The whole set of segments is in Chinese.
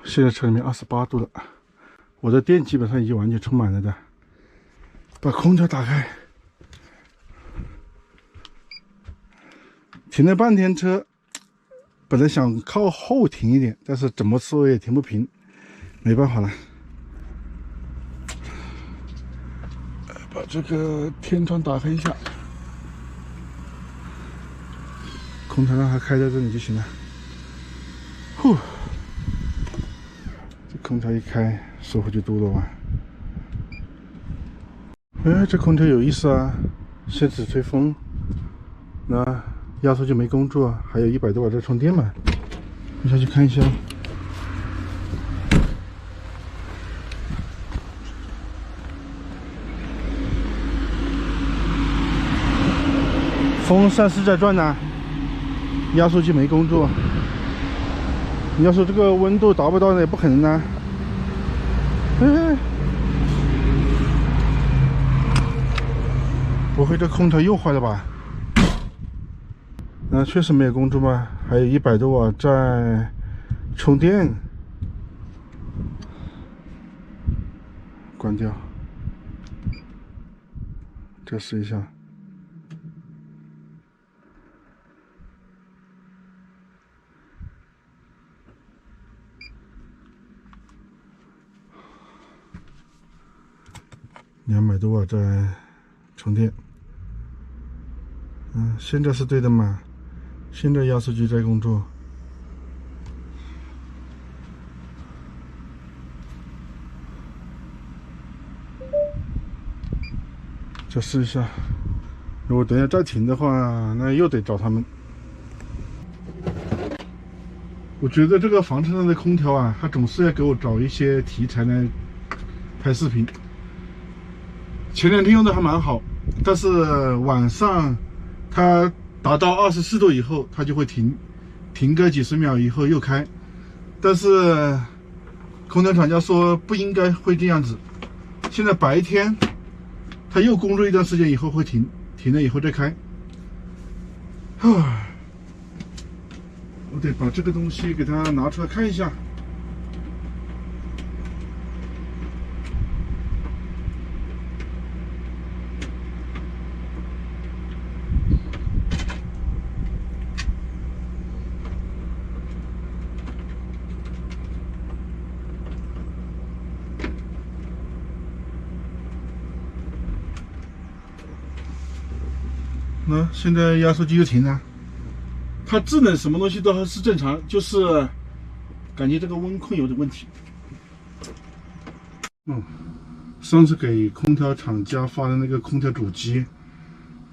现在车里面28度了，我的电基本上已经完全充满了的。把空调打开，停了半天车，本来想靠后停一点，但是怎么说也停不平，没办法了。把这个天窗打开一下，空调让它开在这里就行了。呼，这空调一开，舒服就多了吧？哎，这空调有意思啊，限制吹风。那压缩机没工作，还有100多瓦在充电嘛？我下去看一下。风扇是在转呢，压缩机没工作。你要说这个温度达不到，也不可能呢。哎，不会这空调又坏了吧？那确实没有工作吧？还有100多瓦在充电。关掉，再试一下。200多瓦在充电。现在是对的嘛？现在压缩机在工作。再试一下，如果等一下再停的话，那又得找他们。我觉得这个房车上的空调啊，它总是要给我找一些题材来拍视频。前2天用的还蛮好，但是晚上它达到24度以后，它就会停个几十秒以后又开。但是空调厂家说不应该会这样子。现在白天它又工作一段时间以后会停了以后再开。我得把这个东西给它拿出来看一下。那现在压缩机又停了，它制冷什么东西都还是正常，就是感觉这个温控有点问题。上次给空调厂家发的那个空调主机，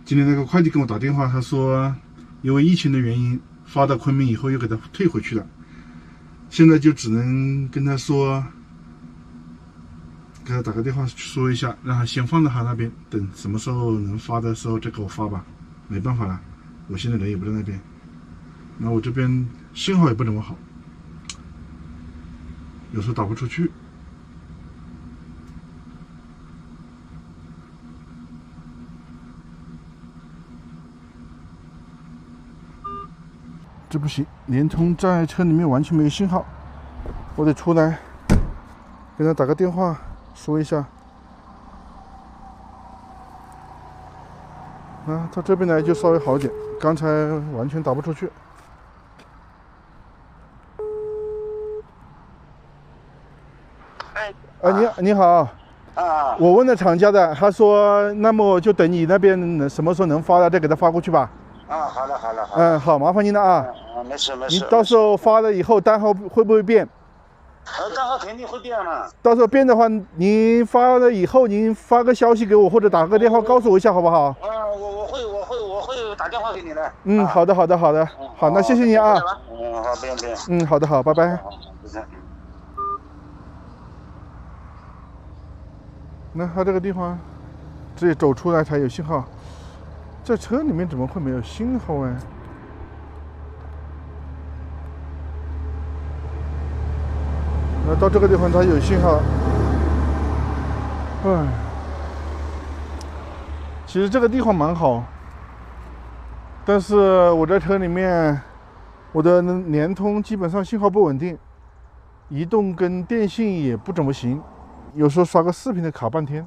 今天那个快递跟我打电话，他说因为疫情的原因，发到昆明以后又给他退回去了，现在就只能跟他说，给他打个电话说一下，让他先放在他那边，等什么时候能发的时候再给我发吧。没办法了，我现在人也不在那边，那我这边信号也不怎么好，有时候打不出去。这不行，联通在车里面完全没有信号，我得出来给他打个电话说一下。到这边来就稍微好点，刚才完全打不出去。你好。我问了厂家的，他说那么就等你那边什么时候能发了再给他发过去吧。好了。好，麻烦您了啊。没事。你到时候发了以后单号会不会变？单号肯定会变嘛。到时候变的话，您发了以后，您发个消息给我或者打个电话告诉我一下，好不好？我会打电话给你的。好的。好，那谢谢你啊。好，不用。好的，好，拜拜。那他这个地方，只有走出来才有信号，在车里面怎么会没有信号哎？那到这个地方才有信号。其实这个地方蛮好，但是我在车里面，我的联通基本上信号不稳定，移动跟电信也不怎么行，有时候刷个视频得卡半天。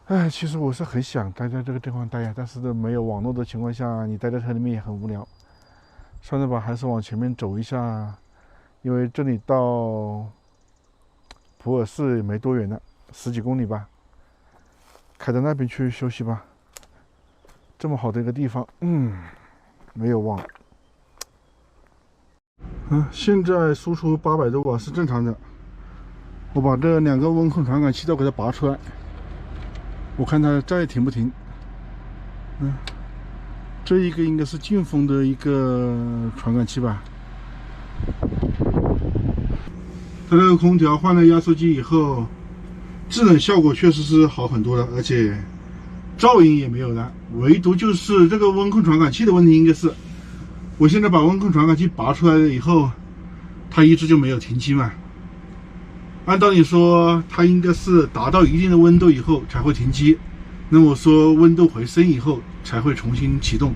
哎，其实我是很想待在这个地方待呀，但是没有网络的情况下，你待在车里面也很无聊。算了吧，还是往前面走一下，因为这里到普洱市也没多远了，10几公里吧。开到那边去休息吧。这么好的一个地方，没有忘。现在输出800多瓦是正常的。我把这2个温控传感器都给它拔出来，我看它再停不停。这一个应该是劲风的一个传感器吧。它这个空调换了压缩机以后，制冷效果确实是好很多了，而且噪音也没有了。唯独就是这个温控传感器的问题，应该是我现在把温控传感器拔出来了以后，它一直就没有停机嘛。按道理说，它应该是达到一定的温度以后才会停机。那么说温度回升以后才会重新启动。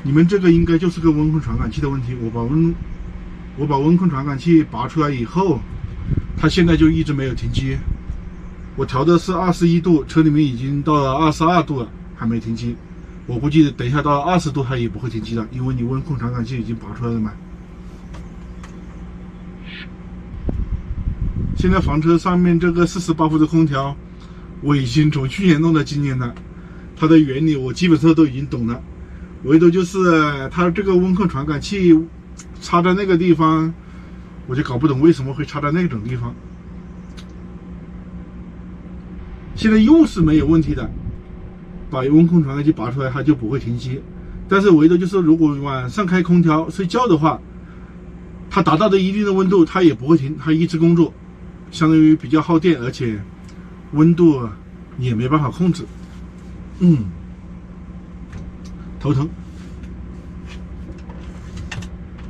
你们这个应该就是个温控传感器的问题。我把温控传感器拔出来以后，它现在就一直没有停机。我调的是21度，车里面已经到了22度了，还没停机。我估计等一下到20度它也不会停机了，因为你温控传感器已经拔出来了嘛。现在房车上面这个48伏的空调，我已经从去年弄到今年了，它的原理我基本上都已经懂了，唯独就是它这个温控传感器插在那个地方，我就搞不懂为什么会插在那种地方。现在用是没有问题的，把温控传感器拔出来它就不会停机，但是唯独就是如果晚上开空调睡觉的话，它达到的一定的温度它也不会停，它一直工作，相当于比较耗电，而且温度也没办法控制。头疼。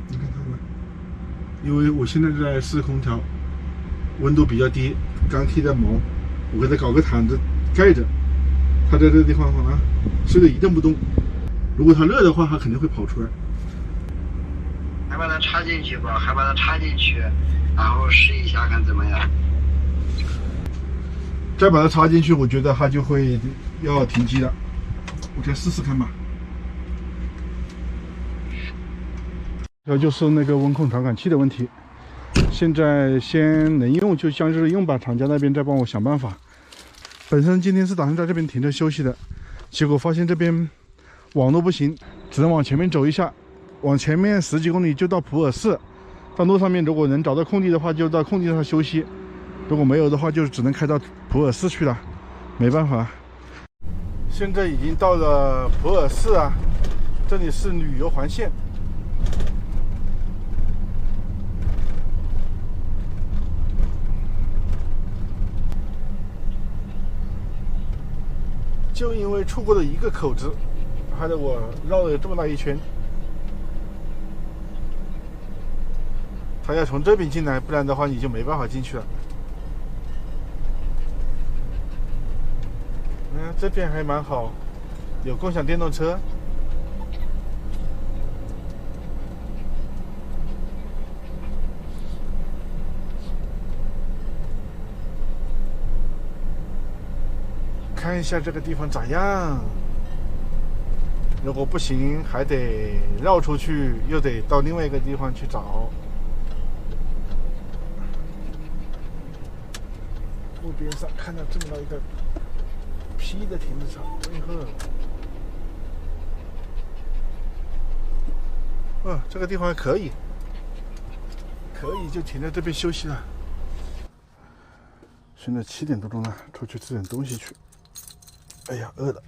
你看它们，因为我现在在试空调，温度比较低，刚剃的毛，我给它搞个毯子盖着，它在这个地方睡得一动不动。如果它热的话，它肯定会跑出来。还把它插进去吧，然后试一下看怎么样。再把它插进去，我觉得它就会要停机了。我再试试看吧。这就是那个温控传感器的问题。现在先能用就将就用吧，厂家那边再帮我想办法。本身今天是打算在这边停着休息的，结果发现这边网络不行，只能往前面走一下，往前面10几公里就到普洱市。到路上面如果能找到空地的话，就到空地上休息；如果没有的话，就只能开到普洱市去了，没办法。现在已经到了普洱市啊，这里是旅游环线。就因为错过了一个口子，害得我绕了这么大一圈。他要从这边进来，不然的话你就没办法进去了。这边还蛮好，有共享电动车。看一下这个地方咋样？如果不行，还得绕出去，又得到另外一个地方去找。路边上看到这么大一个P的停车场，这个地方还可以，就停在这边休息了。现在7点多钟了，出去吃点东西去。哎呀，饿了。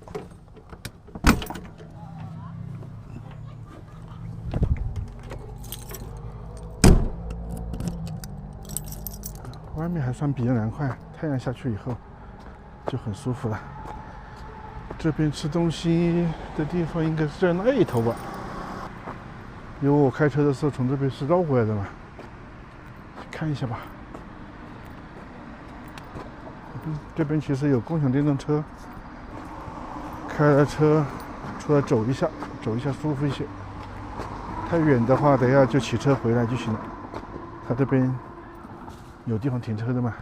外面还算比较凉快，太阳下去以后就很舒服了。这边吃东西的地方应该是在那一头吧，因为我开车的时候从这边是绕过来的嘛。看一下吧。这边其实有共享电动车，开了车出来走一下舒服一些。太远的话，等一下就骑车回来就行了。它这边有地方停车的嘛。